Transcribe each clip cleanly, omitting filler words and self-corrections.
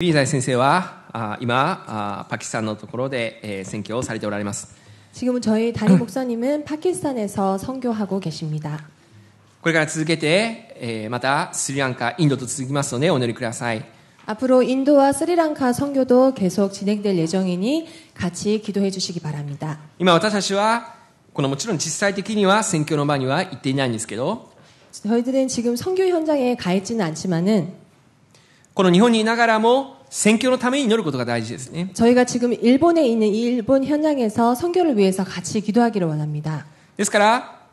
リーザイ先生は今パキスタンのところで宣教をされておられます。 지금은 저희 담임 목사님은 파키스탄에서 선교하고 계십니다. これから続けてまたスリランカ、インドと続きますのでお祈りください。 앞으로 인도와 스리랑카 선교도 계속 진행될 예정이니 같이 기도해 주시기 바랍니다. 今私たちはこのもちろん実際的には宣教の場には行っていないんですけど、 저희들은 지금 선교 현장에 가 있지는 않지만은 この日本にいながらも宣教のために祈ることが大事ですね。 저희가 지금 일본에 있는 이 일본 현장에서 선교를 위해서 같이 기도하기를 원합니다. ですから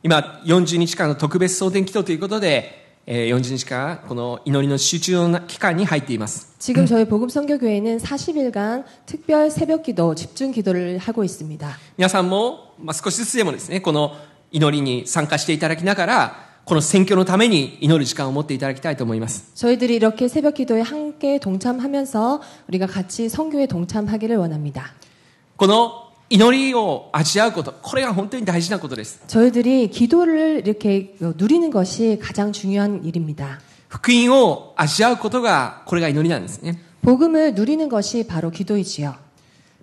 今40日間の特別蒼天祈祷ということで40日間この祈りの集中の期間に入っています。 지금 저희 복음 선교교회는 40일간 특별 새벽기도 집중 기도를 하고 있습니다. 皆さんも少しずつでもですねこの祈りに参加していただきながらこの宣教のために祈る時間を持っていただきたいと思います。 저희들이 이렇게 새벽기도에 함께 동참하면서 우리가 같이 선교에 동참하기를 원합니다. この祈りを味わうこと、これが本当に大事なことです。 저희들이 기도를 이렇게 누리는 것이 가장 중요한 일입니다. 福音を味わうことがこれが祈りなんですね。 복음을 누리는 것이 바로 기도이지요.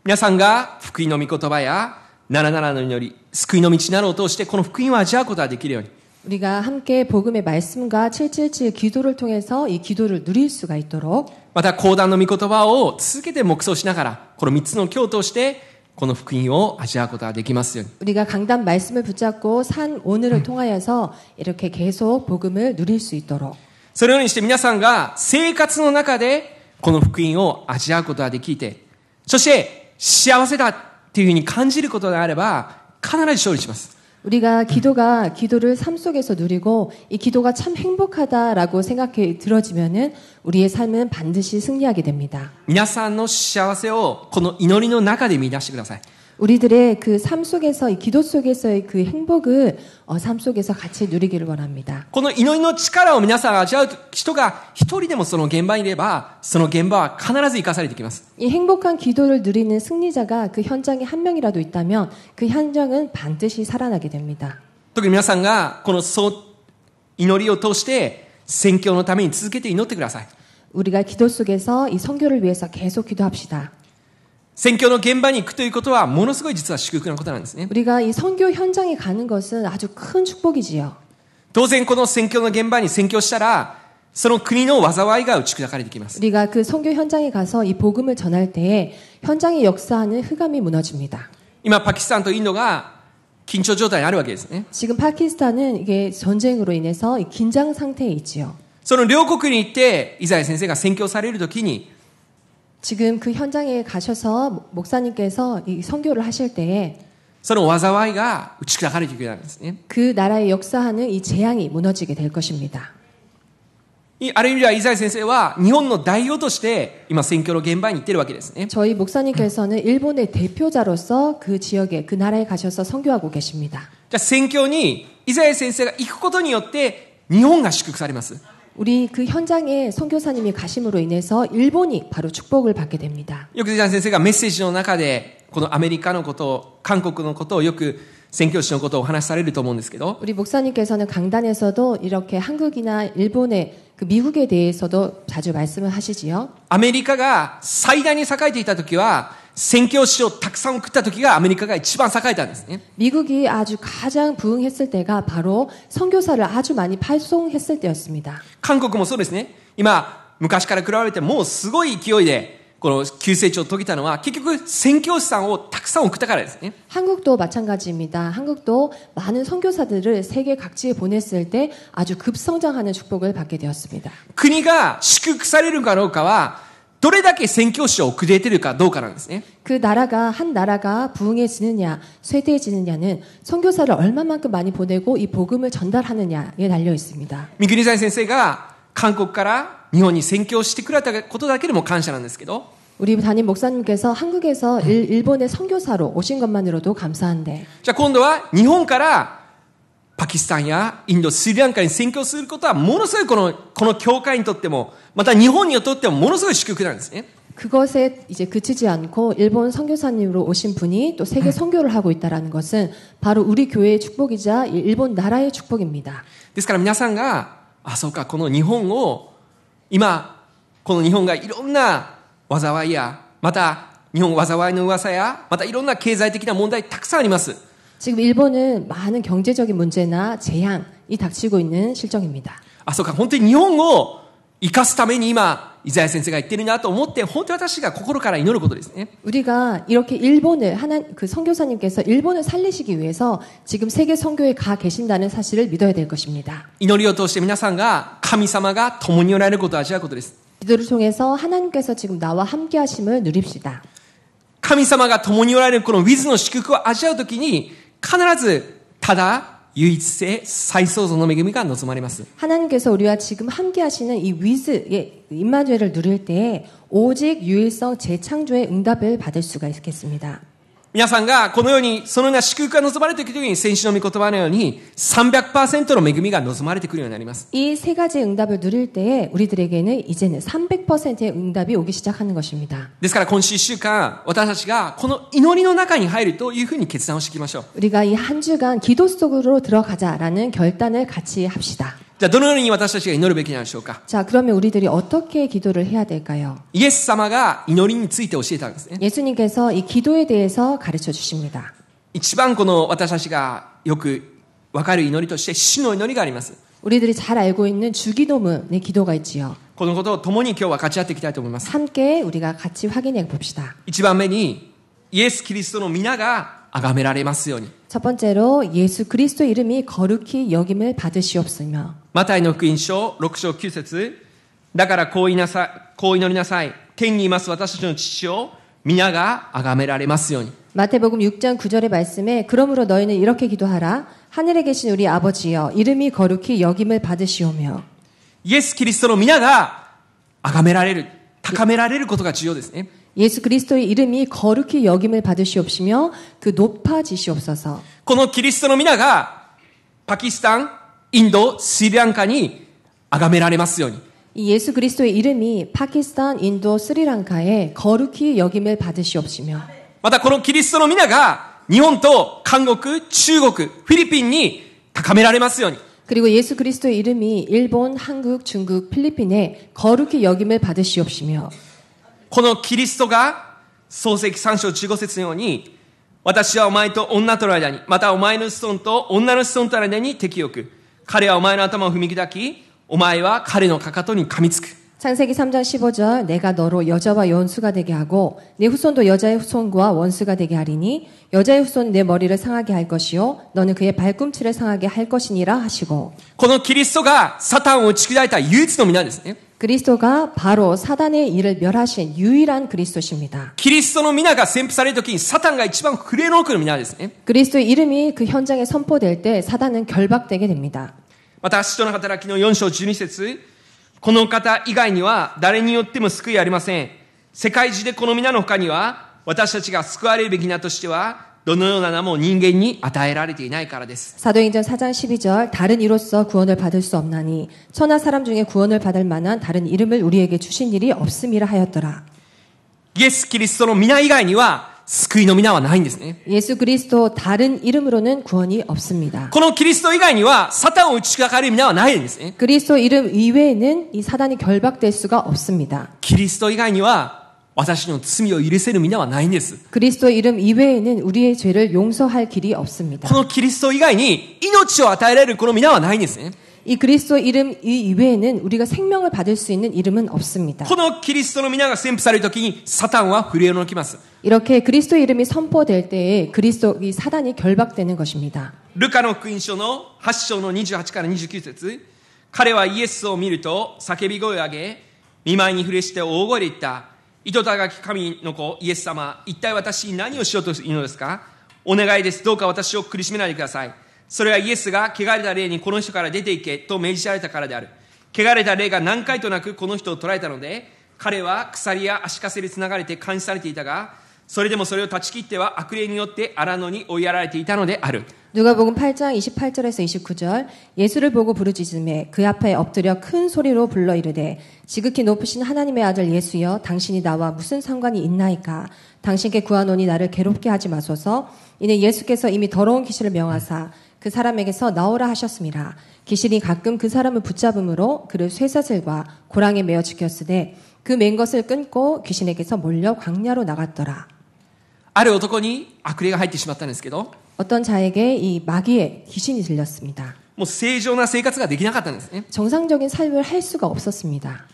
皆さんが福音の御言葉や77の祈り、救いの道などを通してこの福音を味わうことができるように、 우리가 함께 복음의 말씀과 777 기도를 통해서 이 기도를 누릴 수가 있도록 また講談の御言葉を続けて黙想しながらこの3つの教を通してこの福音を味わうことができますように。 우리가 강단 말씀을 붙잡고 산 오늘을 통하여서 이렇게 계속 복음을 누릴 수 있도록 そのようにして皆さんが生活の中でこの福音を味わうことができて、そして幸せだっていうふうに感じることであれば必ず勝利します。 우리가 기도를 삶 속에서 누리고 이 기도가 참 행복하다라고 생각이 들어지면은 우리의 삶은 반드시 승리하게 됩니다. 皆さんの幸せをこの祈りの中で見出してください。 우리들의 그 삶 속에서 이 기도 속에서의 그 행복을 삶 속에서 같이 누리기를 원합니다. この祈りの力を皆さんが味わう人が一人でもその現場にいればその現場は必ず生かされてきます。 이 행복한 기도를 누리는 승리자가 그 현장에 한 명이라도 있다면 그 현장은 반드시 살아나게 됩니다. 特に皆さんがこの祈りを通して宣教のために続けて祈ってください。 우리가 기도 속에서 이 선교를 위해서 계속 기도합시다. 宣教の現場に行くということはものすごい実は祝福なことなんですね。 우리가 이 선교 현장에 가는 것은 아주 큰 축복이지요. 当然この宣教の現場に宣教したらその国の災いが打ち砕かれてきます。 우리가 그 선교 현장에 가서 이 복음을 전할 때에 현장에 역사하는 흑암이 무너집니다. 今パキスタンとインドが緊張状態にあるわけですね。 지금 파키스탄은 이게 전쟁으로 인해서 이 긴장 상태에 있지요. その両国に行ってイザヤ先生が宣教されるときに 지금 그 현장에 가셔서 목사님께서 이 선교를 하실 때에 その災いが打ち砕かれていくわけですね。 그 나라에 역사하는 이 재앙이 무너지게 될 것입니다. ある意味ではイザヤ先生は日本の代表として今宣教の現場に行っているわけですね。 저희 목사님께서는 일본의 대표자로서 그 지역에 그 나라에 가셔서 선교하고 계십니다. じゃあ宣教にイザヤ先生が行くことによって日本が祝福されます。 우리 그 현장에 선교사님이 가심으로 인해서 일본이 바로 축복을 받게 됩니다. よくイザヤ先生がメッセージの中でこのアメリカのことを韓国のことをよく宣教師のことをお話しされると思うんですけど 우리 목사님께서는 강단에서도 이렇게 한국이나 일본의 그 미국에 대해서도 자주 말씀을 하시지요. アメリカが最大に栄えていた時は宣教師をたくさん送った時がアメリカが一番栄えたんですね。 미국이 아주 가장 부흥했을 때가 바로 선교사를 아주 많이派送했을 때였습니다. 韓国もそうですね。今昔から比べてもうすごい勢いでこの急成長を遂げたのは結局宣教師さんをたくさん送ったからですね。 한국도 마찬가지입니다. 한국도 많은 선교사들을 세계 각지에 보냈을 때 아주 급성장하는 축복을 받게 되었습니다. 国が祝福されるかどうかはどれだけ宣教師を送れているかどうかなんですね。 그 한 나라가 부흥해지느냐, 쇠퇴해지느냐는 선교사를 얼마만큼 많이 보내고 이 복음을 전달하느냐에 달려 있습니다. 三國谷先生が韓国から日本に宣教してくれたことだけでも感謝なんですけど 우리 담임 목사님께서 한국에서 일본의 선교사로 오신 것만으로도 감사한데 じゃあ今度は日本からパキスタンやインド、スリランカに宣教することはものすごいこの教会にとってもまた日本にとってもものすごい祝福なんですね。 그것에 이제 그치지 않고 일본 선교사님으로 오신 분이 또 세계 선교를 하고 있다라는 것은 바로 우리 교회의 축복이자 일본 나라의 축복입니다. ですから皆さんがそうかこの日本を今ここの日本がいろんな災いや、また日本災いの噂や、またいろんな経済的な問題たくさんあります。 지금 일본은 많은 경제적인 문제나 재앙이 닥치고 있는 실정입니다. あ、そうか、本当に日本を生かすために今、イザヤ先生が言ってるなと思って、本当に私が心から祈ることですね。 우리가 이렇게 일본을 그 선교사님께서 일본을 살리시기 위해서 지금 세계 선교에 가 계신다는 사실을 믿어야 될 것입니다. 祈りを通して皆さんが神様が共におられることを味わうことです。 기도를 통해서 하나님께서 지금 나와 함께 하심을 누립시다. 神様が共におられるこのウィズの祝福を味わうときに、必ずただ唯一性再創造の恵みが望まれます。 하나님께서 우리와 지금 함께 하시는 이 위즈의 임마누엘을 누릴 때에 오직 유일성 재창조의 응답을 받을 수가 있겠습니다. 皆さんがこのようにそのような祝福が望まれていくときに、先週の御言葉のように 300% の恵みが望まれてくるようになります。 이 세 가지 응답을 누릴 때에 우리들에게는 이제는 300%의 응답이 오기 시작하는 것입니다. ですから今週1週間、私たちがこの祈りの中に入るというふうに決断をしていきましょう。 우리가 이 한 주간 기도 속으로 들어가자라는 결단을 같이 합시다. じゃあどのように私たちが祈るべきなんでしょうか。 자, 그러면 우리들이 어떻게 기도를 해야 될까요? イエス様が祈りについて教えたんですね。 예수님께서 이 기도에 대해서 가르쳐 주십니다. 一番この私たちがよくわかる祈りとして主の祈りがあります。 우리들이 잘 알고 있는 주기도문의 기도가 있지요. このことを共に今日は分かち合っていきたいと思います。 함께 우리가 같이 확인해 봅시다. 一番目にイエス・キリストの皆が崇められますように。 첫 번째로 예수 그리스도 이름이 거룩히 여김을 받으시옵으며. マタイの福音書6章9節だからこう祈りなさい。天にいます私たちの父を皆が崇められますように。 마태복음 6장 9절의 말씀에 그러므로 너희는 이렇게 기도하라. 하늘에 계신 우리 아버지여 이름이 거룩히 여김을 받으시오며. イエス・キリストの皆が崇められる、高められることが重要ですね。 예수 그리스도의 이름이 거룩히 여김을 받으시옵시며 그 높아지시옵소서. このキリストの皆がパキスタン、インド、スリランカに崇められますように。 이 예수 그리스도의 이름이 파키스탄, 인도, 스리랑카에 거룩히 여김을 받으시옵시며. またこのキリストの皆が日本と韓国、中国、フィリピンに高められますように。 그리고 예수 그리스도의 이름이 일본, 한국, 중국, 필리핀에 거룩히 여김을 받으시옵시며. このキリストが創世記3章15節のように、私はお前と女との間に、またお前の子孫と女の子孫との間に敵よく、彼はお前の頭を踏み砕き、お前は彼のかかとに噛みつく。 창세기 3장 15절 내가 너로 여자와 원수가 되게 하고 내 후손도 여자의 후손과 원수가 되게 하리니 여자의 후손은 내 머리를 상하게 할 것이요 너는 그의 발꿈치를 상하게 할 것이니라 하시고. このキリストがサタンを打ち砕いた唯一の皆ですね。 그리스도가 바로 사단의 일을 멸하신 유일한 그리스도십니다. キリストの皆が宣布されるときにサタンが一番触れのくる皆ですね。 그리스도의 이름이 그 현장에 선포될 때 사단은 결박되게 됩니다. また使徒の働きの4章12節この方以外には誰によっても救いありません。世界中でこの皆の他には私たちが救われるべき名としてはどのような名も人間に与えられていないからです。 사도행전 4장 12절 다른 이로써 구원을 받을 수 없나니 천하 사람 중에 구원을 받을 만한 다른 이름을 우리에게 주신 일이 없음이라 하였더라. イエス・キリストの皆以外には救いの皆はないんですね。 예수 그리스도 다른 이름으로는 구원이 없습니다. このキリスト以外にはサタンを打ち砕かれる皆はないんですね。 그리스도 이름 이외에는 이 사단이 결박될 수가 없습니다. キリスト以外には私の罪を許せる皆はないんです。 그리스도 이름 이외에는 우리의 죄를 용서할 길이 없습니다. このキリスト以外に命を与えられるこの皆はないんですね。 이 그리스도 이름 이외에는 우리가 생명을 받을 수 있는 이름은 없습니다. このキリストの皆が宣布されるときにサタンは震えをのきます。 이렇게 그리스도 이름이 선포될 때에 그리스도 이 사단이 결박되는 것입니다. ルカの福音書の8章の28から29節彼はイエスを見ると叫び声を上げ見舞いに触れして大声で言った糸高き神の子イエス様一体私に何をしようというのですかお願いですどうか私を苦しめないでくださいそれはイエスが汚れた霊にこの人から出て行けと命じられたからである汚れた霊が何回となくこの人を捕らえたので彼は鎖や足かせでつながれて監視されていたがそれでもそれを断ち切っては悪霊によって荒野に追いやられていたのである 누가복음 8장 28절에서 29절 예수를 보고 부르짖으매 그 앞에 엎드려 큰 소리로 불러 이르되 지극히 높으신 하나님의 아들 예수여 당신이 나와 무슨 상관이 있나이까 당신께 구하노니 나를 괴롭게 하지 마소서 이는 예수께서 이미 더러운 귀신을 명하사 그 사람에게서 나오라 하셨음이라 귀신이 가끔 그 사람을 붙잡음으로 그를 쇠사슬과 고랑에 매어 지켰으되 그 맨 것을 끊고 귀신에게서 몰려 광야로 나갔더라. ある男に悪霊が入ってしまったんですけど、 어떤 자에게 이 마귀의 귀신이 들렸습니다. もう正常な生活ができなかったんですね。 정상적인 삶을 할 수가 없었습니다.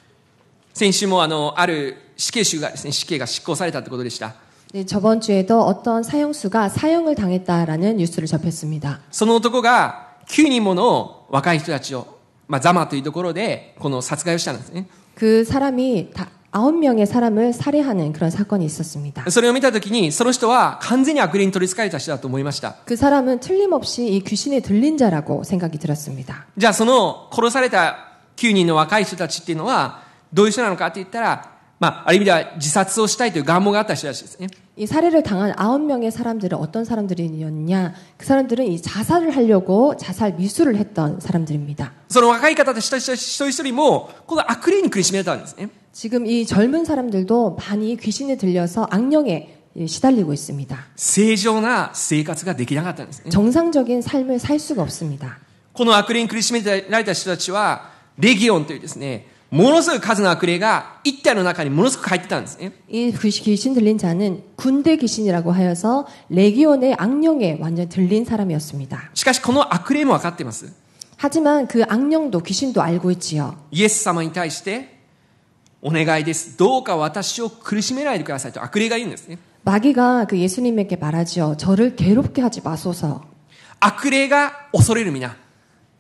先週もある死刑囚がですね、死刑が執行されたということでした。 네, 저번 주에도 어떤 사형수가 사형을 당했다라는 뉴스를 접했습니다. その男が9人もの若い人たちを、ザマというところでこの殺害をしたんですね。 그 사람이 다 9명의 사람을 살해하는 그런 사건이 있었습니다. それを見たときにその人は完全に悪霊に取り憑かれた人だと思いました。 그 사람은 틀림없이 이 귀신에 들린 자라고 생각이 들었습니다. じゃあその殺された9人の若い人たちっていうのはどういう人なのかって言ったら、ある意味では自殺をしたいという願望があった人たちですね。 이 살해를 당한 9명의 사람들은 어떤 사람들이었냐? 그 사람들은 이 자살을 하려고 자살 미수를 했던 사람들입니다. その若い方たち一人一人もこの悪霊に苦しめられたんですね。 지금 이 젊은 사람들도 많이 귀신에 들려서 악령에 시달리고 있습니다. 正常な生活ができなかったんですね。 정상적인 삶을 살 수가 없습니다. この悪霊に苦しめられた人たちはレギオンというですね、ものすごい数の悪霊が一体の中にものすごく入ってたんですね。 이 귀신 들린 자는 군대 귀신이라고 하여서 레기온의 악령에 완전 들린 사람이었습니다. しかしこの悪霊も分かっています。 하지만 그 악령도 귀신도 알고 있지요. イエス様に対してお願いです。どうか私を苦しめないでくださいと悪霊が言うんですね。 마귀가 그 예수님에게 말하지요. 저를 괴롭게 하지 마소서. 悪霊が恐れる皆、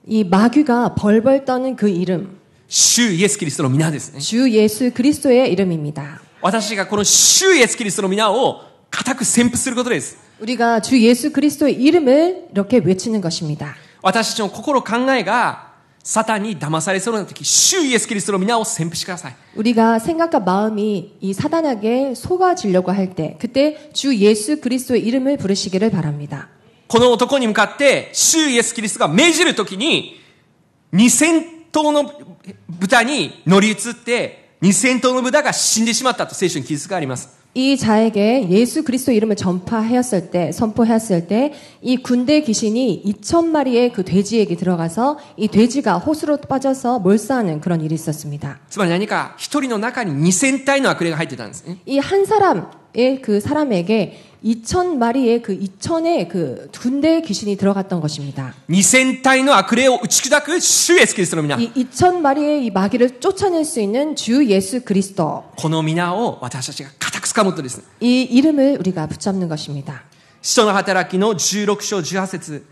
이 마귀가 벌벌 떠는 그 이름, 主イエスキリストの皆ですね。 주 예수 그리스도의 이름입니다. 私がこの主イエスキリストの皆を固く宣布することです。 우리가 주 예수 그리스도의 이름을 이렇게 외치는 것입니다. 私たちの心考えがサタンに騙されそうな時、主イエスキリストの皆を宣布してください。 우리가 생각과 마음이 이 사단에게 속아지려고 할 때 그때 주 예수 그리스도의 이름을 부르시기를 바랍니다. この男に向かって主イエスキリストが命じる時に2000頭の豚に乗り移って2000頭の豚が死んでしまったと聖書に記述があります。 이 자에게 예수 그리스도 이름을 전파하였을 때, 선포했을 때, 이 군대 귀신이 2,000마리의 그 돼지에게 들어가서 이 돼지가 호수로 빠져서 몰사하는 그런 일이 있었습니다. つまり何か一人の中に2000体の悪霊が入ってたんですね。 이 한 사람의 그 사람에게 2,000마리의 그 2,000의 그 군대 귀신이 들어갔던 것입니다. 2000体の悪霊を打ち砕く主イエスキリストの皆、 이 2,000마리의 이 마귀를 쫓아낼 수 있는 주 예수 그리스도. この皆を私たちが固く掴むとですね、 이 이름을 우리가 붙잡는 것입니다. 使徒の働きの16章18節、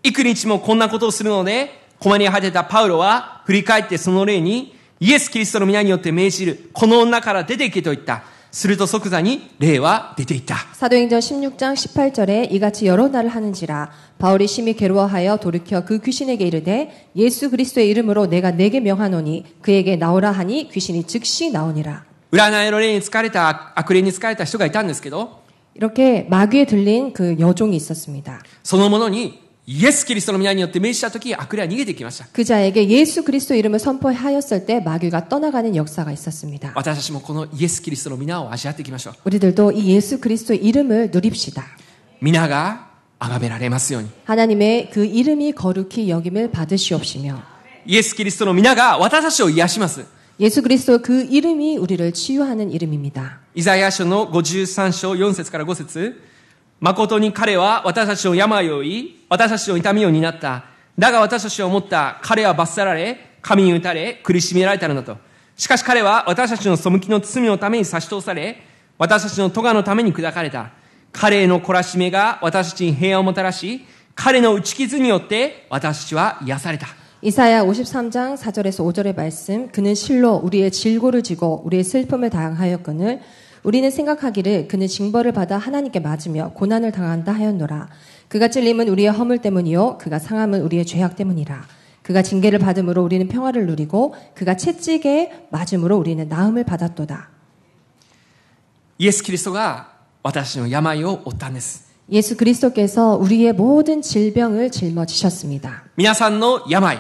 幾日もこんなことをするので困り果てたパウロは振り返ってその霊にイエス・キリストの皆によって命じる、この女から出て行けと言った。すると即座に霊は出ていった。 사도행전 16장 18절에 이같이 여러 날을 하는지라 바울이 심히 괴로워하여 돌이켜 그 귀신에게 이르되 예수 그리스도의 이름으로 내가 내게 명하노니 그에게 나오라 하니 귀신이 즉시 나오니라. 占いの霊に疲れた、悪霊に疲れた人がいたんですけど、 이렇게 마귀에 들린 그 여종이 있었습니다. その者にイエス・キリストの皆によって命じたとき、悪霊は逃げてきました。 그 자에게 예수 그리스도 이름을 선포하였을 때 마귀가 떠나가는 역사가 있었습니다. 私たちもこのイエス・キリストの皆を味わっていきましょう。 우리들도 이 예수 그리스도의 이름을 누립시다. 皆が崇められますように。 하나님의 그 이름이 거룩히 여김을 받으시옵시며 イエス・キリストの皆が私たちを癒します。 예수 그리스도 그 이름이 우리를 치유하는 이름입니다. イザヤ書の53章4節から5節、誠に彼は私たちの病を負い、私たちの痛みを担った。だが私たちは思った。彼は罰せられ、神に打たれ、苦しめられたのだと。しかし彼は私たちの背きの罪のために差し通され、私たちの咎のために砕かれた。彼への懲らしめが私たちに平安をもたらし、彼の打ち傷によって私たちは癒された。 이사야 53장 4절에서 5절의 말씀. 그는 실로 우리의 질고를 지고 우리의 슬픔을 당하였거늘 우리는 생각하기를 그는 징벌을 받아 하나님께 맞으며 고난을 당한다 하였노라. 그가 찔림은 우리의 허물 때문이요 그가 상함은 우리의 죄악 때문이라. 그가 징계를 받음으로 우리는 평화를 누리고 그가 채찍에 맞음으로 우리는 나음을 받았도다. イエス・キリストが私たちの病を負ったんです。 예수 그리스도께서 우리의 모든 질병을 짊어지셨습니다. 皆さんの病、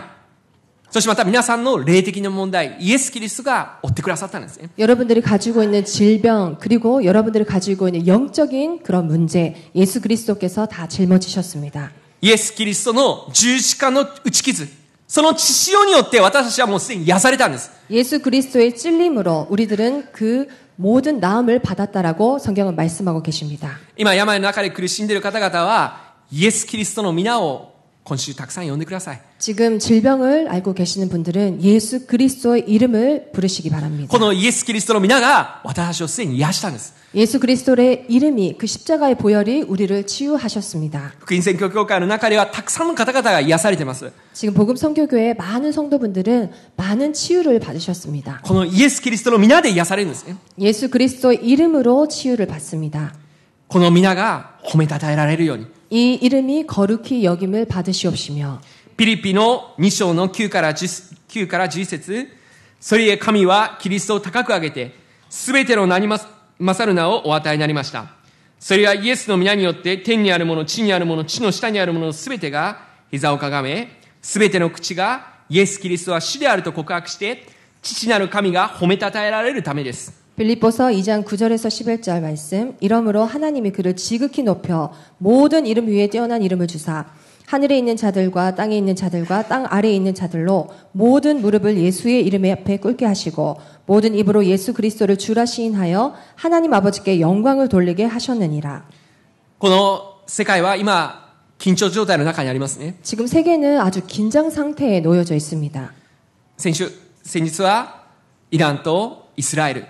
そしてまた皆さんの霊的な問題、イエス・キリストが負ってくださったんですね。 여러분들이 가지고 있는 질병 그리고 여러분들이 가지고 있는 영적인 그런 문제 예수 그리스도께서 다 짊어지셨습니다. イエス・キリストの十字架の打ち傷、その血潮によって私たちはもうすでに癒されたんです。 예수 그리스도의 찔림으로 우리들은 그 모든 나음을 받았다라고 성경은 말씀하고 계십니다. 今病の中で苦しんでいる方々はイエス・キリストの皆を今週たくさん呼んでください。 지금 질병을 알고 계시는 분들은 예수 그리스도의 이름을 부르시기 바랍니다. このイエス・キリストの皆が私たちをすでに癒したんです。 예수 그리스도의 이름이 그 십자가의 보혈이 우리를 치유하셨습니다. 福音宣教協会の中ではたくさんの方々が癒されています。 지금 복음 선교교회 많은 성도분들은 많은 치유를 받으셨습니다. このイエス・キリストの皆で癒されるんですね。 예수 그리스도의 이름으로 치유를 받습니다. この皆が褒めたたえられるように。 이 이름이 거룩히 여김을 받으시옵시며 ピリピの2章の9から11節、それゆえ神はキリストを高く上げて、すべての名に勝る名をお与えになりました。それはイエスの皆によって天にあるもの、地にあるもの、地の下にあるものすべてが膝をかがめ、すべての口がイエス・キリストは主であると告白して、父なる神が褒めたたえられるためです。 빌립보서 2장 9절에서 11절 말씀. 이러므로 하나님이 그를 지극히 높여 모든 이름 위에 뛰어난 이름을 주사 하늘에 있는 자들과 땅에 있는 자들과 땅 아래에 있는 자들로 모든 무릎을 예수의 이름에 앞에 꿇게 하시고 모든 입으로 예수 그리스도를 주라 시인하여 하나님 아버지께 영광을 돌리게 하셨느니라. この世界は今緊張状態の中にありますね。 지금 세계는 아주 긴장 상태에 놓여져 있습니다. 先日はイランとイスラエル、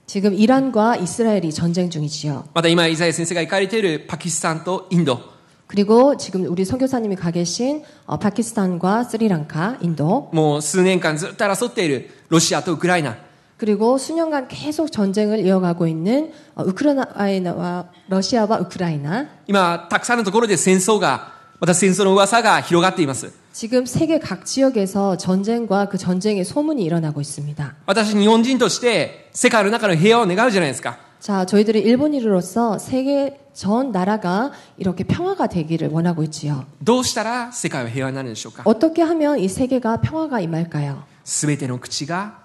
지금 이란과 이스라엘이 전쟁 중이지요. また今イザヤ先生が行かれているパキスタンとインド、 그리고 지금 우리 선교사님이 가 계신 파키스탄과 스리랑카, 인도 もう数年間ずっと争っているロシアとウクライナ、 그리고 수년간 계속 전쟁을 이어가고 있는 우크라이나와 러시아와 우크라이나 今たくさんのところで戦争が、また戦争の噂が広がっています。 지금 세계 각 지역에서 전쟁과 그 전쟁의 소문이 일어나고 있습니다. 私日本人として世界の中の平和を願うじゃないですか。 자, 저희들이 일본인으로서 세계 전 나라가 이렇게 평화가 되기를 원하고 있지요. どうしたら世界は平和になるんでしょうか。 어떻게 하면 이 세계가 평화가 임할까요? すべての口が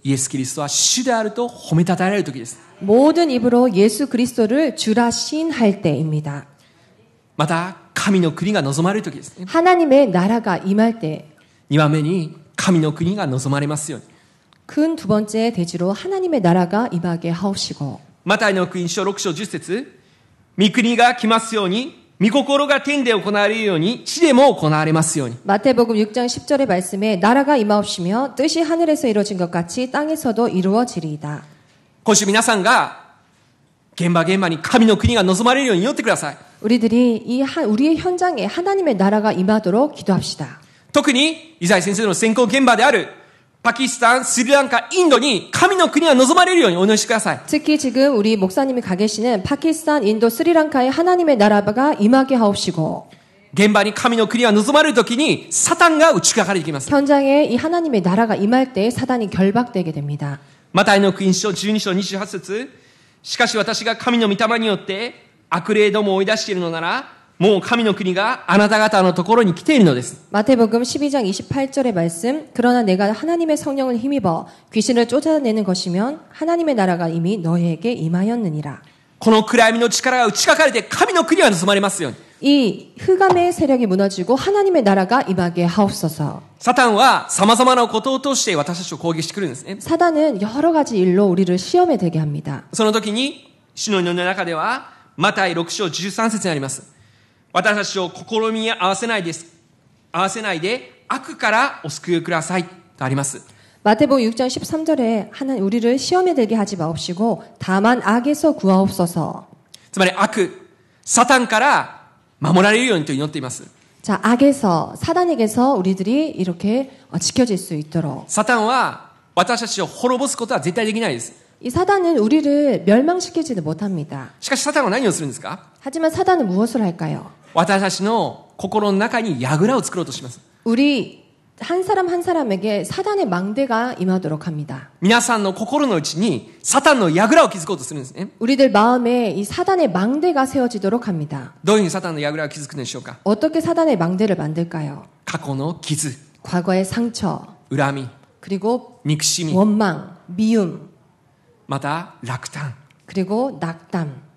イエス・キリストは主であると褒めたたえられる時です。 모든 입으로 예수 그리스도를 주라 시인할 때입니다. また神の国が望まれる時ですね。 하나님의 나라가 임할 때 2番目に神の国が望まれますように。 큰 두 번째 대지로 하나님의 나라가 임하게 하옵시고 マタイの福音書6章10節、御国が来ますように、御心が天で行われるように地でも行われますように。 마태복음 6장 10절의 말씀에 나라가 임하옵시며 뜻이 하늘에서 이루어진 것 같이 땅에서도 이루어지리이다. 今週皆さんが現場に神の国が望まれるように祈ってください。 우리들이 우리의 현장에 하나님의 나라가 임하도록 기도합시다. 特にイザヤ先生の選考現場であるパキスタン、スリランカ、インドに神の国が望まれるようにお祈りしてください。 특히 지금 우리 목사님이 가 계시는 파키스탄, 인도, 스리랑카에 하나님의 나라가 임하게 하옵시고 現場に神の国が望まれるときにサタンが打ちかかりてきます。 현장에 이 하나님의 나라가 임할 때 사단이 결박되게 됩니다. マタイの福音書12章28節、しかし私が神の御霊によって悪霊どもを追い出しているのなら、もう神の国があなた方のところに来ているのです。 마태복음 12장 28절의 말씀. 그러나 내가 하나님의 성령을 힘입어 귀신을 쫓아내는 것이면 하나님의 나라가 이미 너희에게 임하였느니라. この暗闇の力が打ちかかれて神の国が望まれますように。 이 흑암의 세력이 무너지고 하나님의 나라가 임하게 하옵소서. サタンは様々なことを通して私たちを攻撃してくるんですね。 사단은 여러 가지 일로 우리를 시험에 들게 합니다. その時に主の祈りの中ではマタイ6章13節にあります。私たちを試みに合わせないで悪からお救いくださいとあります。 마태복음 6장 13절에 하나님 우리를 시험에 들게 하지 마옵시고 다만 악에서 구하옵소서. つまり悪、サタンから守られるようにと祈っています。 자, 악에서 사단에게서 우리들이 이렇게 지켜질 수 있도록. サタンは私たちを滅ぼすことは絶対できないです。 이 사단은 우리를 멸망시키지는 못합니다. しかしサタンは何をするんですか？ 하지만 사단은 무엇을 할까요? 私たちの心の中に櫓を作ろうとします。 우리 한 사람 한 사람에게 사단의 망대가 임하도록 합니다. 皆さんの心の内にサタンの櫓を築こうとするんですね。 우리들 마음에 이 사단의 망대가 세워지도록 합니다. どういうふうにサタンの櫓を築くんでしょうか？ 어떻게 사단의 망대를 만들까요? 過去の傷、 과거의 상처, 恨み、 그리고 憎しみ、 원망, 미움, また落胆。 그리고 낙담.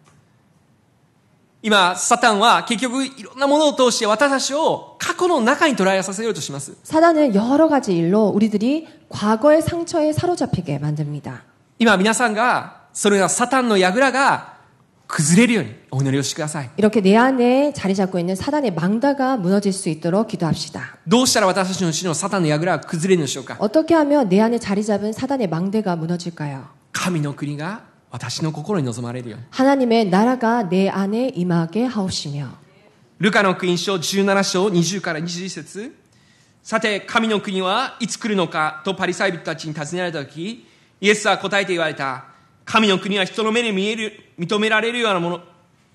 今、サタンは結局いろんなものを通して私たちを過去の中に捉えさせようとします。 사단은 여러 가지 일로 우리들이 과거의 상처에 사로잡히게 만듭니다. 今皆さんがそれがサタンの櫓が崩れるようにお祈りをしてください。 이렇게 내 안에 자리 잡고 있는 사단의 망다가 무너질 수 있도록 기도합시다. どうしたら私たちのうちのサタンの櫓が崩れるのでしょうか。 어떻게 하면 내 안에 자리 잡은 사단의 망대가 무너질까요? 神の国が私の心に望まれるように。 하나님의 나라가 내 안에 임하게 하옵시며. ルカの福音書17章20から21節。さて神の国はいつ来るのかとパリサイ人たちに尋ねられたとき、イエスは答えて言われた。神の国は人の目に認められるよう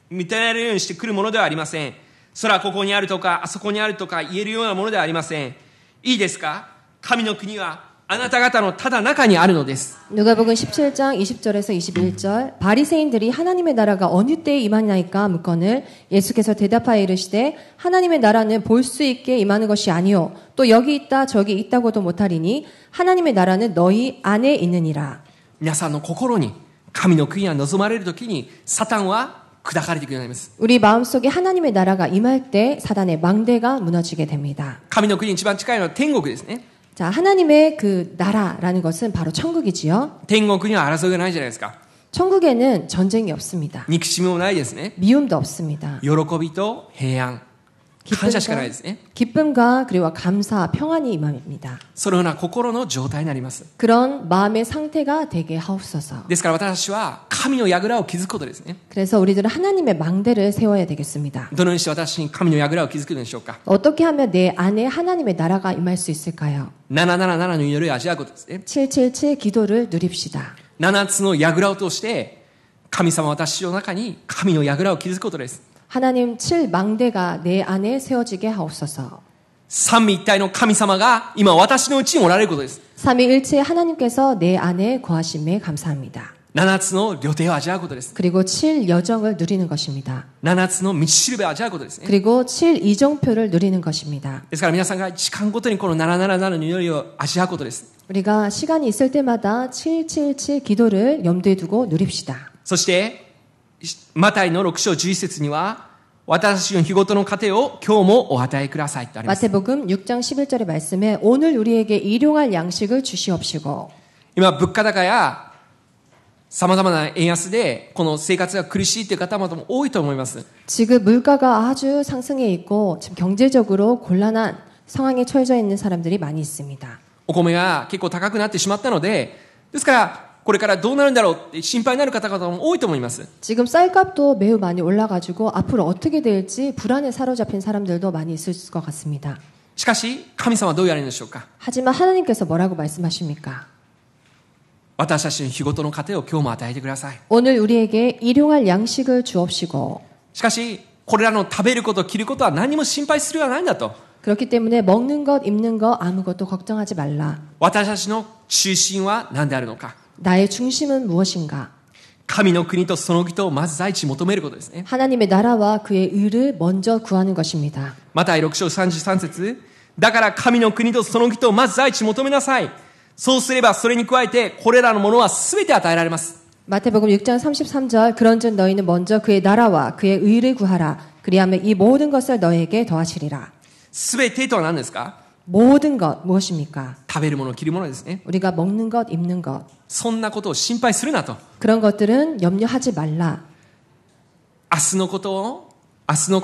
にして来るものではありません。空はここにあるとかあそこにあるとか言えるようなものではありません。いいですか。神の国はあなた方のただ中にあるのです。 누가복음 17장 20절에서 21절 바리새인들이 하나님의 나라가 어느 때에 임하나이까 묻거늘 예수께서 대답하여 이르시되 하나님의 나라는 볼 수 있게 임하는 것이 아니요 또 여기 있다 저기 있다고도 못하리니 하나님의 나라는 너희 안에 있느니라. 皆さんの心に神の国が望まれるときにサタンは砕かれていくようになります。 우리 마음속에 하나님의 나라가 임할 때 사단의 망대가 무너지게 됩니다. 神の国に一番近いのは天国ですね。 자, 하나님의 그 나라라는 것은 바로 천국이지요. 天国には争いがないじゃないですか。 천국에는 전쟁이 없습니다. 憎しみもないですね。 미움도 없습니다. 喜びと平安、感謝しかないですね。 기쁨과 그리고 감사, 평안이 임합니다. そのような心の状態になります。 그런 마음의 상태가 되게 하옵소서. ですから私たちは神の櫓を築くことですね。 그래서 우리들은 하나님의 망대를 세워야 되겠습니다. どのようにして私に神の櫓を築くのでしょうか。 어떻게 하면 내 안에 하나님의 나라가 임할 수 있을까요? 777の祈りを味わうことですね。 777 기도를 누립시다. 7つの櫓を通して神様は私の中に神の櫓を築くことです。 하나님 7망대가 내 안에 세워지게 하옵소서. 三位一体の神様が今私のうちにおられることです。 삼위일체 하나님께서 내 안에 거하심에 감사합니다. 7つの旅程を味わうことです。 그리고 7여정을 누리는 것입니다. 7つの道しるべを味わうことですね。 그리고 7이정표를 누리는 것입니다. ですから皆さんが時間ごとにこの777の祈りを味わうことです。 우리가 시간이 있을 때마다 777 기도를 염두에 두고 누립시다. そしてマタイの6章11節には私たちの日ごとの糧を今日もお与えくださいとあります。 마태복음 6장 11절의 말씀에 오늘 우리에게 일용할 양식을 주시옵시고. 今物価高や様々な円安でこの生活が苦しいという方も多いと思います。 지금 물가가 아주 상승해 있고 지금 경제적으로 곤란한 상황에 처해져 있는 사람들이 많이 있습니다. お米が結構高くなってしまったので、ですからこれからどうなるんだろうって心配になる方々も多いと思います。 지금 쌀값도 매우 많이 올라가지고 앞으로 어떻게 될지 불안에 사로잡힌 사람들도 많이 있을 것 같습니다. しかし神様はどうやるんでしょうか。 하지만 하나님께서 뭐라고 말씀하십니까? 私たちの日ごとの糧を今日も与えてください。 오늘 우리에게 일용할 양식을 주옵시고. しかしこれらの食べること着ることは何も心配する必要はないんだと。 그렇기 때문에 먹는 것, 입는 것 아무것도 걱정하지 말라. 私たちの中心は何であるのか。 나의 중심은 무엇인가? 神の国とその義とをまず第一求めることですね。 하나님의 나라와 그의 의를 먼저 구하는 것입니다. マタイ6章33節だから神の国とその義とをまず第一求めなさい。そうすればそれに加えてこれらのものは全て与えられます。 마태복음 6장 33절 그런즉 너희는 먼저 그의 나라와 그의 의를 구하라. 그리하면 이 모든 것을 너에게 더하시리라. 全てとは何ですか。 모든 것 무엇입니까? 食べるもの着るものですね。 우리가 먹는 것, 입는 것. そんなことを心配するなと。 그런 것들은 염려하지 말라. 明日のこ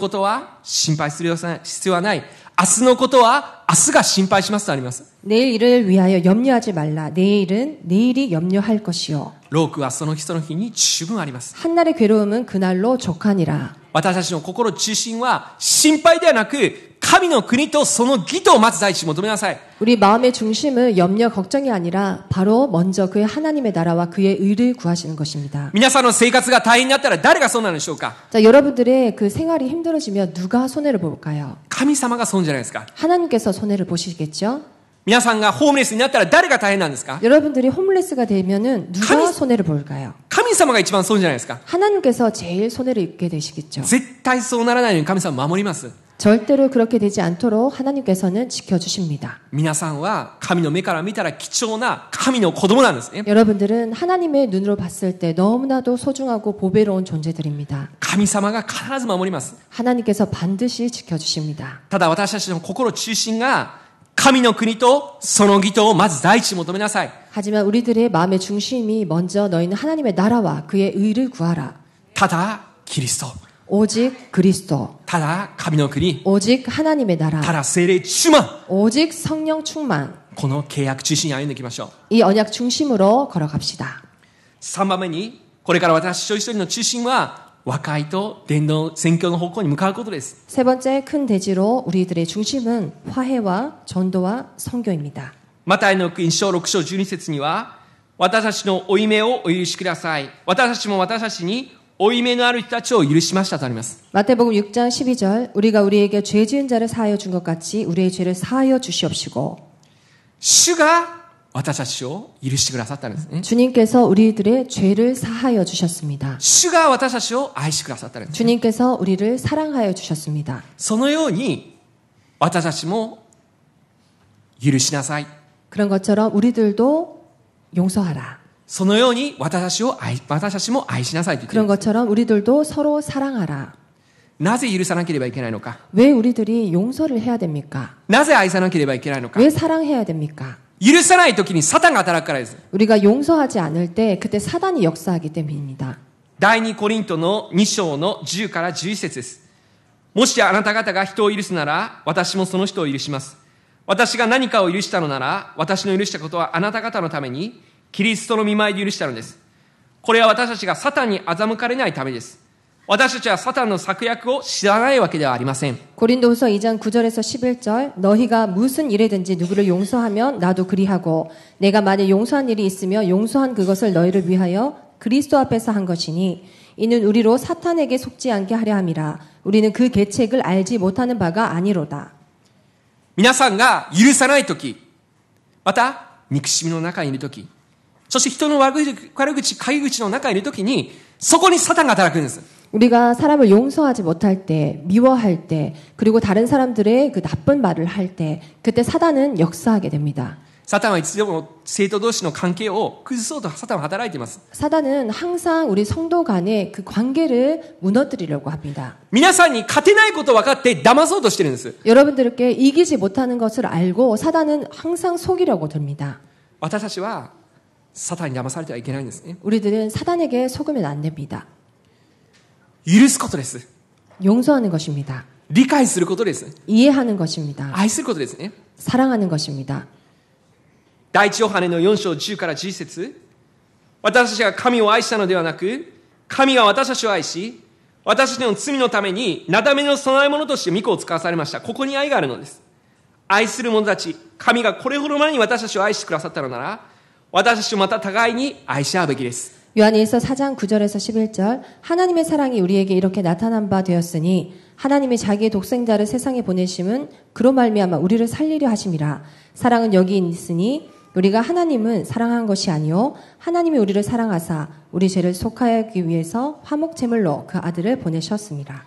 とは心配する必要はない。明日のことは明日が心配しますとあります。 내일 일을 위하여 염려하지 말라. 내일은 내일이 염려할 것이요. 労苦はその日その日に十分あります。 한날의 괴로움은 그날로 족하니라. 私たちの心中心は心配ではなく神の国とその義とをまず第一求めなさい。 우리 마음의 중심은 염려 걱정이 아니라 바로 먼저 그의 하나님의 나라와 그의 의를 구하시는 것입니다. 皆さんの生活が大変になったら誰がそうなのでしょうか。 자, 여러분들의 그 생활이 힘들어지면 누가 손해를 볼까요? 神様が損じゃないですか。 하나님께서 손해를 보시겠죠? 皆さんがホームレスになったら誰が大変なんですか。 여러분들이 홈레스가 되면은 누가 손해를 볼까요? 神様が一番損じゃないですか。 하나님께서 제일 손해를 입게 되시겠죠. 絶対そうならないように神様守ります。 절대로 그렇게 되지 않도록 하나님께서는 지켜주십니다. 皆さんは神の目から見たら貴重な神の子供なんですね。 여러분들은 하나님의 눈으로 봤을 때 너무나도 소중하고 보배로운 존재들입니다. 神様が必ず守ります。 하나님께서 반드시 지켜주십니다. ただ私たちの心中心が神の国とその義とをまず第一に求めなさい。 하지만 우리들의 마음의 중심이 먼저 너희는 하나님의 나라와 그의 의를 구하라. ただキリスト、 오직 그리스도, ただ神の国、 오직 하나님의 た 나라, だ聖霊充満、 오직 성령 충만. この契約中心に歩んでいきましょう。 이 언약 중심으로 걸어갑시다. 3番目に、これから私一人一人の中心は和解と伝道宣教の方向に向かうことです。 세 번째 큰 대지로 우리들의 중심은 화해와 전도와 선교입니다. マタイの福音書6章12節には、私たちの負い目をお許しください。私たちも私たちに負い目のある人たちを許しましたとあります。 마태복음 6장 12절 우리가 우리에게 죄 지은 자를 사하여 준 것 같이 우리의 죄를 사하여 주시옵시고 主が私たちを許してくださったんですね。 주님께서 우리들의 죄를 사하여 주셨습니다. 主が私たちを愛してくださったんです。 주님께서 우리를 사랑하여 주셨습니다. そのように私たちも許しなさい。 그런 것처럼 우리들도 용서하라. そのように私たちも愛しなさいと言ってい 그런 ます。 것처럼 우리들도 서로 사랑하라. なぜ許さなければいけないのか。 왜 우리들이 용서를 해야 됩니까? なぜ愛さなければいけないのか。 왜 사랑해야 됩니까? 許さないときにサタンが働くからです。 우리가 용서하지 않을 때 그때 사단이 역사하기 때문입니다. 第2コリントの2章の10から11節です。もしあなた方が人を許すなら、私もその人を許します。私が何かを許したのなら、私の許したことはあなた方のために、キリストの御前で許したのです。これは私たちがサタンに欺かれないためです。私たちはサタンの策略を知らないわけではありません。 고린도후서 2장 9절에서 11절 너희가 무슨 일에든지 누구를 용서하면 나도 그리하고 내가 만일 용서한 일이 있으며 용서한 그것을 너희를 위하여 그리스도 앞에서 한 것이니 이는 우리로 사탄에게 속지 않게 하려 함이라. 우리는 그 계책을 알지 못하는 바가 아니로다. 皆さんが許さないとき、また憎しみの中にいるとき、そして人の悪口、陰口の中にいるときに、そこにサタンが働くんです。 우리가 사람을 용서하지 못할 때, 미워할 때, 그리고 다른 사람들의 그 나쁜 말을 할 때, 그때 사단은 역사하게 됩니다. サタンはいつでも生徒同士の関係を崩そうとサタンは働いています。 사단은 항상 우리 성도 간의 그 관계를 무너뜨리려고 합니다. 皆さんに勝てないことを分かって騙そうとしてるんです。 여러분들께 이기지 못하는 것을 알고 사단은 항상 속이려고 듭니다. 私たちはサタンに騙されてはいけないんですね。 우리들은 사단에게 속으면 안 됩니다. 許すことです。 용서하는 것입니다. 理解することです。 이해하는 것입니다. 愛することですね。 사랑하는 것입니다. 第一ヨハネの4章10から11節、私たちが神を愛したのではなく、神が私たちを愛し、私たちの罪のためになだめの供え物として御子を使わされました。ここに愛があるのです。愛する者たち、神がこれほどまでに私たちを愛してくださったのなら、私たちもまた互いに愛し合うべきです。 요한일서 4장 9절에서 11절 하나님의 사랑이 우리에게 이렇게 나타난 바 되었으니 하나님이 자기의 독생자를 세상에 보내심은 그로 말미암아 우리를 살리려 하심이라. 사랑은 여기 있으니 우리가 하나님은 사랑한 것이 아니요 하나님이 우리를 사랑하사 우리 죄를 속하기 위해서 화목제물로 그 아들을 보내셨습니다.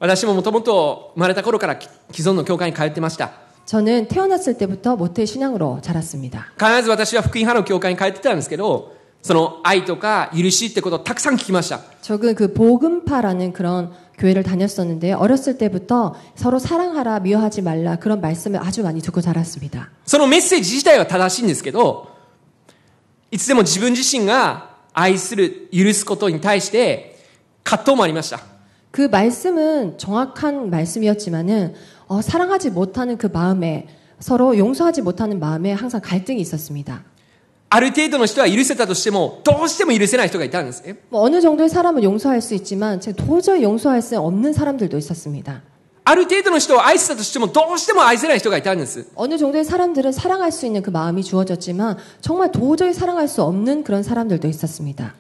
私ももともと生まれた頃から既存の教会に通ってました。 저는 태어났을 때부터 모태 신앙으로 자랐습니다. 必ず私は福音派の教会に通ってたんですけど、その愛とか許しってことをたくさん聞きました。 저는 그 복음파라는 그런 교회를 다녔었는데 어렸을 때부터 서로 사랑하라 미워하지 말라 그런 말씀을 아주 많이 듣고 자랐습니다. そのメッセージ自体は正しいんですけど、いつでも自分自身が愛する、許すことに対して葛藤もありました。 그 말씀은 정확한 말씀이었지만은 사랑하지 못하는 그 마음에 서로 용서하지 못하는 마음에 항상 갈등이 있었습니다. ある程度の人は許せたとしても、どうしても許せない人がいたんですね。 어느 정도의 사람은 용서할 수 있지만 도저히 용서할 수 없는 사람들도 있었습니다. ある程度の人を愛せたとしても、どうしても愛せない人がいたんです。 어느 정도의 사람들은 사랑할 수 있는 그 마음이 주어졌지만 정말 도저히 사랑할 수 없는 그런 사람들도 있었습니다.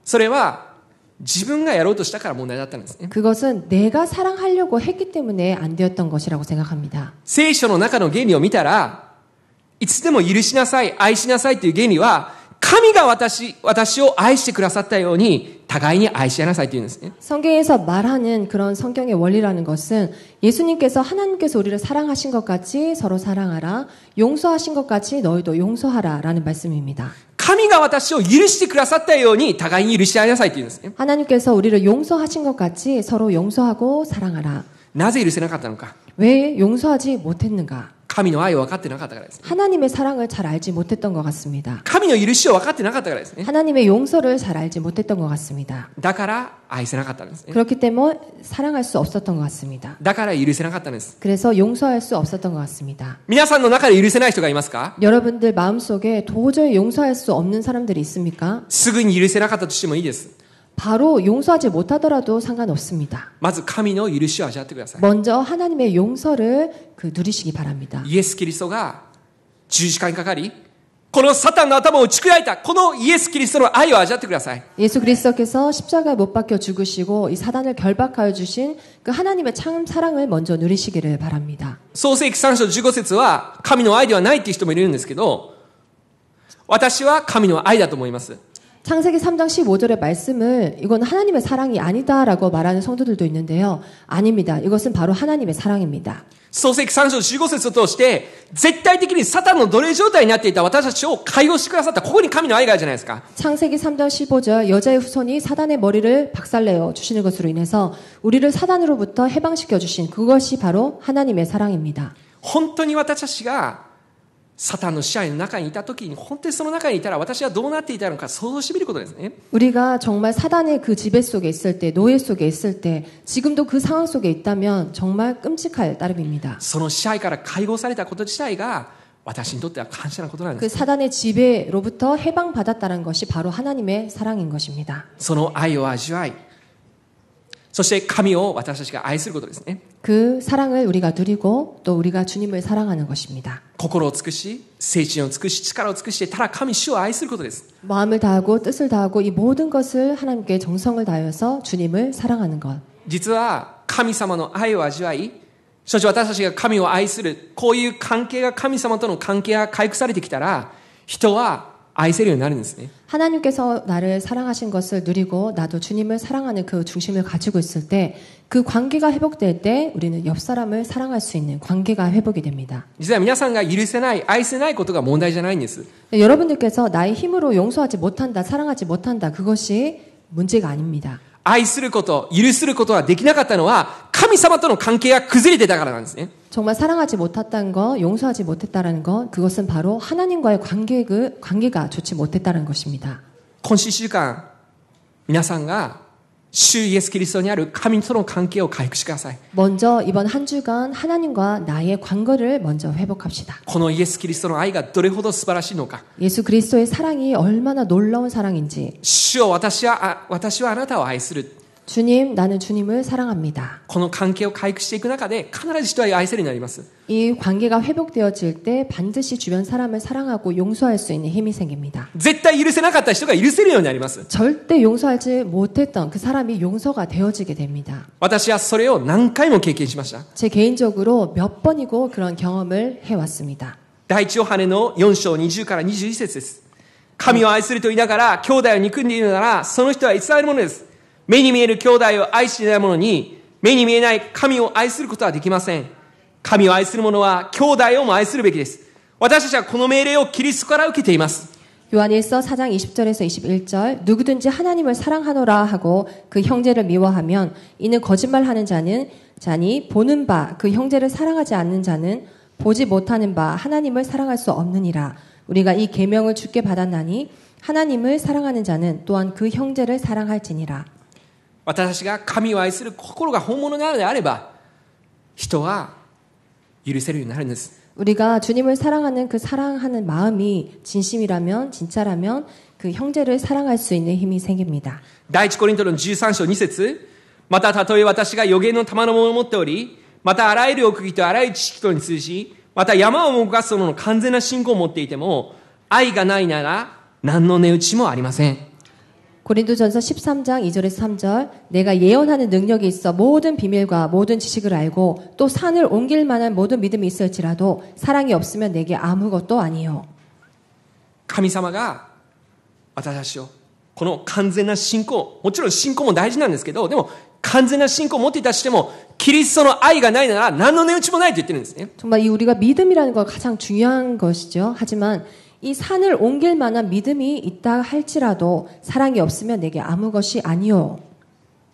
それは自分がやろうとしたから問題だったんですね。 그것은 내가 사랑하려고 했기 때문에 안 되었던 것이라고 생각합니다. 聖書の中の原理を見たら、いつでも許しなさい、愛しなさいという原理は、神が私を愛してくださったように、互いに愛し合いなさいって言うんですね。 성경에서 말하는 그런 성경의 원리라는 것은 예수님께서 하나님께서 우리를 사랑하신 것 같이 서로 사랑하라, 용서하신 것 같이 너희도 용서하라라는 말씀입니다. 神が私を許してくださったように互いに許し合いなさいって言うんですね。 하나님께서 우리를 용서하신 것 같이 서로 용서하고 사랑하라. なぜ許せなかったのか。 왜 용서하지 못했는가? 神の愛を分かってなかったからですね。 하나님의 사랑을 잘 알지 못했던 것 같습니다. 神の許しを分かってなかったからですね。 하나님의 용서를 잘 알지 못했던 것 같습니다. だから愛せなかったんですね。 그렇기 때문에 사랑할 수 없었던 것 같습니다. だから許せなかったんです。 그래서 용서할 수 없었던 것 같습니다. 皆さんの中で許せない人がいますか？ 여러분들 마음속에 도저히 용서할 수 없는 사람들이 있습니까? すぐに許せなかったとしてもいいです。 바로 용서하지 못하더라도 상관없습니다. まず神の許しを味わってください。 먼저 하나님의 용서를 누리시기 바랍니다. イエス・キリストが十字架にかかり、このサタンの頭を打ち砕いたこのイエス・キリストの愛を味わってください。 예수 그리스도께서 십자가에 못 박혀 죽으시고 이 사단을 결박하여 주신 그 하나님의 참 사랑을 먼저 누리시기를 바랍니다. 創世記3章15節は神の愛ではないっていう人もいるんですけど、私は神の愛だと思います。 창세기 3장 15절의 말씀을 이건 하나님의 사랑이 아니다라고 말하는 성도들도 있는데요. 아닙니다. 이것은 바로 하나님의 사랑입니다. 創世記3章15節を通して絶対的にサタンの奴隷状態になっていた私たちを解放してくださった。ここに神の愛があるじゃないですか。 창세기 3장 15절 여자의 후손이 사단의 머리를 박살내어 주시는 것으로 인해서 우리를 사단으로부터 해방시켜 주신 그것이 바로 하나님의 사랑입니다. 本当に私たちがサタンの支配の中にいた時に本当にその中にいたら私はどうなっていたのか想像してみることですね。 우리가 정말 사단의 그 지배 속에 있을 때, 노예 속에 있을 때, 지금도 그 상황 속에 있다면 정말 끔찍할 따름입니다. その支配から解放されたこと自体が私にとっては感謝なことなんで 그 す。 사단의 지배로부터 해방받았다는 것이 바로 하나님의 사랑인 것입니다. その愛を味わい、そして神を私たちが愛することですね。 그 사랑을 우리가 누리고 또 우리가 주님을 사랑하는 것입니다. 心を尽くし、精神を尽くし、力を尽くしてただ神主を愛することです。 마음을 다하고 뜻을 다하고 이 모든 것을 하나님께 정성을 다하여서 주님을 사랑하는 것. 実は神様の愛を味わい、そして私たちが神を愛する、こういう関係が神様との関係が回復されてきたら、人は愛せるようになるんですね。 하나님께서 나를 사랑하신 것을 누리고 나도 주님을 사랑하는 그 중심을 가지고 있을 때 그 관계가 회복될 때 우리는 옆 사람을 사랑할 수 있는 관계가 회복이 됩니다. 実は皆さんが許せない、愛せないことが問題じゃないんです。 여러분들께서 나의 힘으로 용서하지 못한다, 사랑하지 못한다 그것이 문제가 아닙니다. 愛すること、許することができなかったのは神様との関係が崩れてたからなんですね。 정말 사랑하지 못했다는 것, 용서하지 못했다는 것, 그것은 바로 하나님과의 관계가 좋지 못했다는 것입니다. 今週1週間、皆さんが主イエスキリストにある神との関係を回復してください。 먼저 이번 한 주간 하나님과 나의 관계를 먼저 회복합시다. このイエスキリストの愛がどれほど素晴らしいのか。 예수 그리스도의 사랑이 얼마나 놀라운 사랑인지. 主よ、私はあなたを愛する。 주님, 나는 주님을 사랑합니다. この関係を回復していく中で必ず人は愛せるようになります。 이 관계가 회복되어질 때 반드시 주변 사람을 사랑하고 용서할 수 있는 힘이 생깁니다. 絶対許せなかった人が許せるようになります。 절대 용서하지 못했던 그 사람이 용서가 되어지게 됩니다. 私はそれを何回も経験しました。 제 개인적으로 몇 번이고 그런 경험을 해왔습니다. 第一ヨハネの4章20から21節です。神を愛すると言いながら兄弟を憎んでいるならその人は偽り者です。目に見える兄弟を愛していない者に目に見えない神を愛することはできません。神を愛する者は兄弟をも愛するべきです。私たちはこの命令をキリストから受けています。 요한일서 4장 20절에서 21절 누구든지 하나님을 사랑하노라 하고 그 형제를 미워하면 이는 거짓말하는 자니 보는 바 그 형제를 사랑하지 않는 자는 보지 못하는 바 하나님을 사랑할 수 없느니라. 우리가 이 계명을 주께 받았나니 하나님을 사랑하는 자는 또한 그 형제를 사랑할지니라. 私たちが神を愛する心が本物なのであれば人は許せるようになるんです。 우리가 주님을 사랑하는 그 사랑하는 마음이 진심이라면 진짜라면 그 형제를 사랑할 수 있는 힘이 생깁니다. 第一コリントの13章2節またたとえ私が預言の賜物を持っておりまたあらゆる奥義とあらゆる知識とに通じまた山を動かすその完全な信仰を持っていても愛がないなら何の値打ちもありません。 고린도전서 13장 2절에서 3절 내가 예언하는 능력이 있어 모든 비밀과 모든 지식을 알고 또 산을 옮길 만한 모든 믿음이 있을지라도 사랑이 없으면 내게 아무것도 아니요. 神様が私たちをこの完全な信仰、もちろん信仰も大事なんですけど、でも完全な信仰を持っていたとしても、キリストの愛がないなら何の値打ちもないと言ってるんですね。 정말 이 우리가 믿음이라는 거 가장 중요한 것이죠. 하지만 이 산을 옮길 만한 믿음이 있다 할지라도 사랑이 없으면 내게 아무 것이 아니요.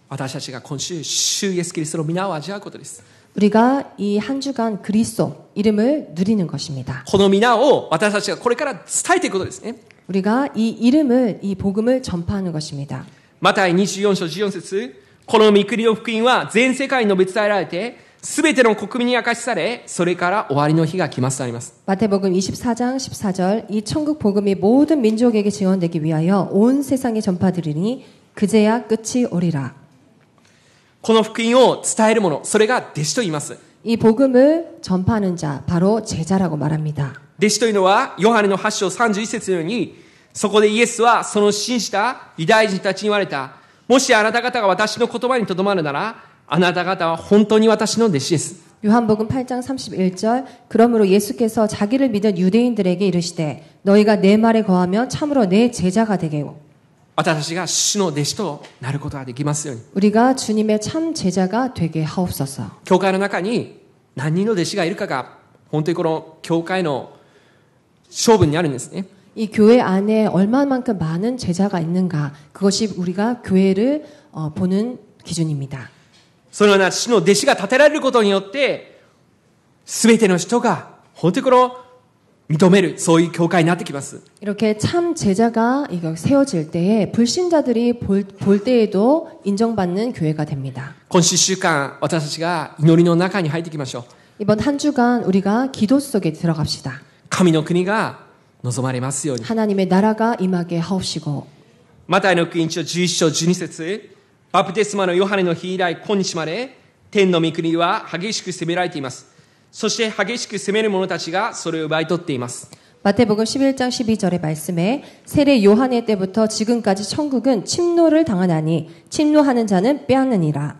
私たちが今週、主イエスキリストの皆を味わうことです。 우리가 이 한 주간 그리스도 이름을 누리는 것입니다. この皆を私たちがこれから伝えていくことですね。 우리가 이 이름을, 이 복음을 전파하는 것입니다. マタイ24章14節、この御国の福音は全世界に述べ伝えられて、すべての国民に明かしされ、それから終わりの日が来ますとあります。 마태복음 24장 14절 이 천국 복음이 모든 민족에게 증언되기 위하여 온 세상에 전파드리니 그제야 끝이 오리라. この福音を伝える者、それが弟子と言います。 이 복음을 전파하는 자 바로 제자라고 말합니다. 弟子というのは、ヨハネの8章31節のように、そこでイエスはその信じたユダヤ人たちに言われた。もしあなた方が私の言葉にとどまるなら、あなた方は本当に私の弟子です。 요한복음 8장 31절 그러므로 예수께서 자기를 믿은 유대인들에게 이르시되 너희가 내 말에 거하면 참으로 내 제자가 되게요. 私たちが主の弟子となることができますように。 우리가 주님의 참 제자가 되게 하옵소서. 教会の中に何人の弟子がいるかが、本当にこの教会の勝負にあるんですね。 이 교회 안에 얼마만큼 많은 제자가 있는가 그것이 우리가 교회를 보는 기준입니다. そのような主の弟子が立てられることによって、すべての人が本当にこの認める、そういう教会になってきます。 이렇게 참 제자가 이거 세워질 때에 불신자들이 볼 때에도 인정받는 교회가 됩니다. 今週1週間、私たちが祈りの中に入っていきましょう。 이번 한 주간 우리가 기도 속에 들어갑시다. 神の国が望まれますように。 하나님의 나라가 임하게 하옵시고 マタイの福音書11章12節、バプテスマのヨハネの日以来今日まで天の御国は激しく責められています。そして激しく責める者たちがそれを奪い取っています。 마태복음 11장 12절의 말씀에 세례 요한의 때부터 지금까지 천국은 침노를 당하나니 침노하는 자는 빼앗느니라.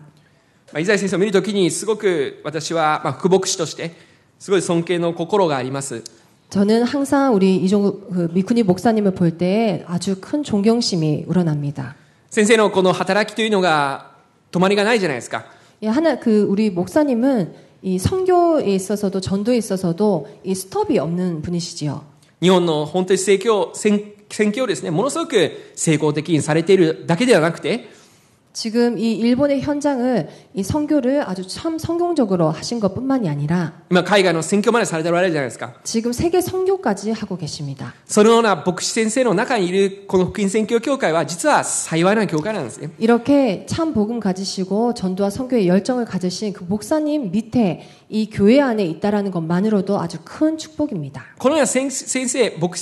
イザヤ先生を見るときにすごく私は副牧師としてすごい尊敬の心があります。 저는 항상 우리 이종국 미쿠니 목사님을 볼 때 아주 큰 존경심이 우러납니다. 先生のこの働きというのが止まりがないじゃないですか。 우리 목사님은 이 선교에 있어서도 전도에 있어서도 이 스톱이 없는 분이시지요. 日本の本当に宣教ですね、ものすごく成功的にされているだけではなくて、 지금 이 일본의 현장을 이 선교를 아주 참 성공적으로 하신 것뿐만이 아니라 今海外の宣教までされておられるじゃないですか。 지금 세계 선교까지 하고 계십니다. そのような牧師先生の中にいるこの福音宣教協会は実は幸いな教会なんですね。 이렇게 참 복음 가지시고 전도와 선교의 열정을 가지신 그 목사님 밑에 이 교회 안에 있다라는 것만으로도 아주 큰 축복입니다. このような牧師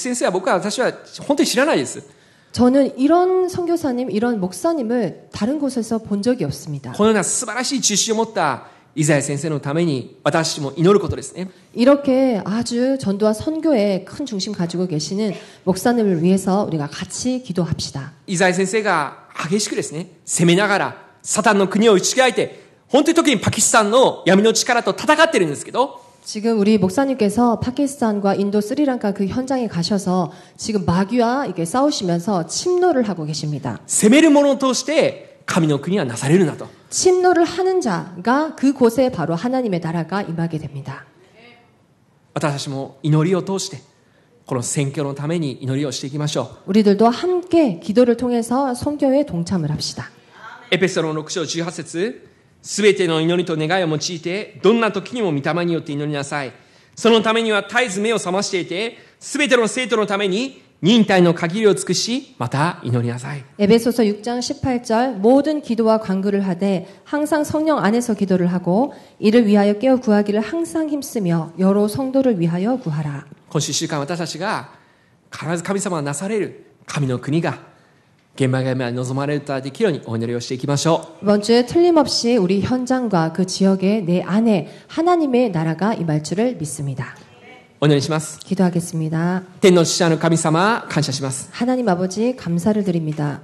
先生は私は本当に知らないです。 저는 이런 선교사님, 이런 목사님을 다른 곳에서 본 적이 없습니다. このような素晴らしい知識を持ったイザヤ先生のために私も祈ることですね。 이렇게 아주 전도와 선교에 큰 중심 가지고 계시는 목사님을 위해서 우리가 같이 기도합시다. イザヤ先生が激しくですね、攻めながらサタンの国を打ち砕いて、本当に時にパキスタンの闇の力と戦ってるんですけど、 지금 우리 목사님께서 파키스탄과 인도 스리랑카 그 현장에 가셔서 지금 마귀와 이게 싸우시면서 침노를 하고 계십니다. 攻める者を通して神の国はなされるなと。 침노를 하는 자가 그곳에 바로 하나님의 나라가 임하게 됩니다. 私たちも祈りを通してこの宣教のために祈りをしていきましょう。 우리들도 함께 기도를 통해서 선교에 동참을 합시다. エペソロの6章18節、すべての祈りと願いを用いて、どんな時にも御霊によって祈りなさい。そのためには絶えず目を覚ましていて、すべての生徒のために忍耐の限りを尽くし、また祈りなさい。 에베소서 6장 18절 모든 기도와 간구를 하되 항상 성령 안에서 기도를 하고 이를 위하여 깨어 구하기를 항상 힘쓰며 여러 성도를 위하여 구하라. 今週1週間私たちが必ず神様がなされる神の国が現場に望まれることができるようにお祈りをしていきましょう。 이번 주에 틀림없이 우리 현장과 그 지역의 내 안에 하나님의 나라가 임할 줄을 믿습니다. お祈りします。 기도하겠습니다. 天の父なる神様、感謝します。 하나님 아버지 감사를 드립니다.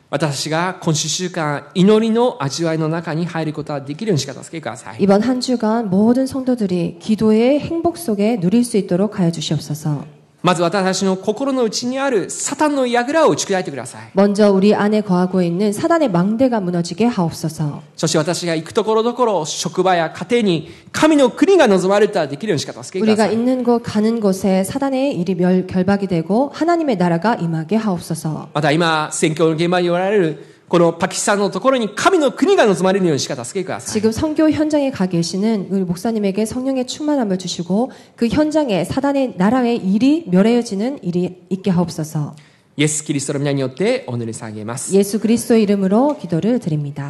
私たちが今週1週間祈りの味わいの中に入ることができるようにしか助けてください。 이번 한 주간 모든 성도들이 기도의 행복 속에 누릴 수 있도록 하여 주시옵소서. まず私たちの心の内にあるサタンの櫓を打ち砕いてください。 먼저 우리 안에 거하고 있는 사단의 망대가 무너지게 하옵소서. そして私が行くところどころ、職場や家庭に神の国が望まれたらできるようにしか助けてくだ 우리가 さい。 있는 곳 가는 곳에 사단의 일이 결박이 되고 하나님의 나라가 임하게 하옵소서. また今、宣教の現場におられるこのパキスタンのところに神の国が望まれるようにしか助けてください。 지금 선교 현장에 가 계시는 우리 목사님에게 성령의 충만함을 주시고 그 현장에 사단의 나라의 일이 멸해지는 일이 있게 하옵소서. イエス・キリストの皆によってお祈り下げます。 예수 그리스도의 이름으로 기도를 드립니다.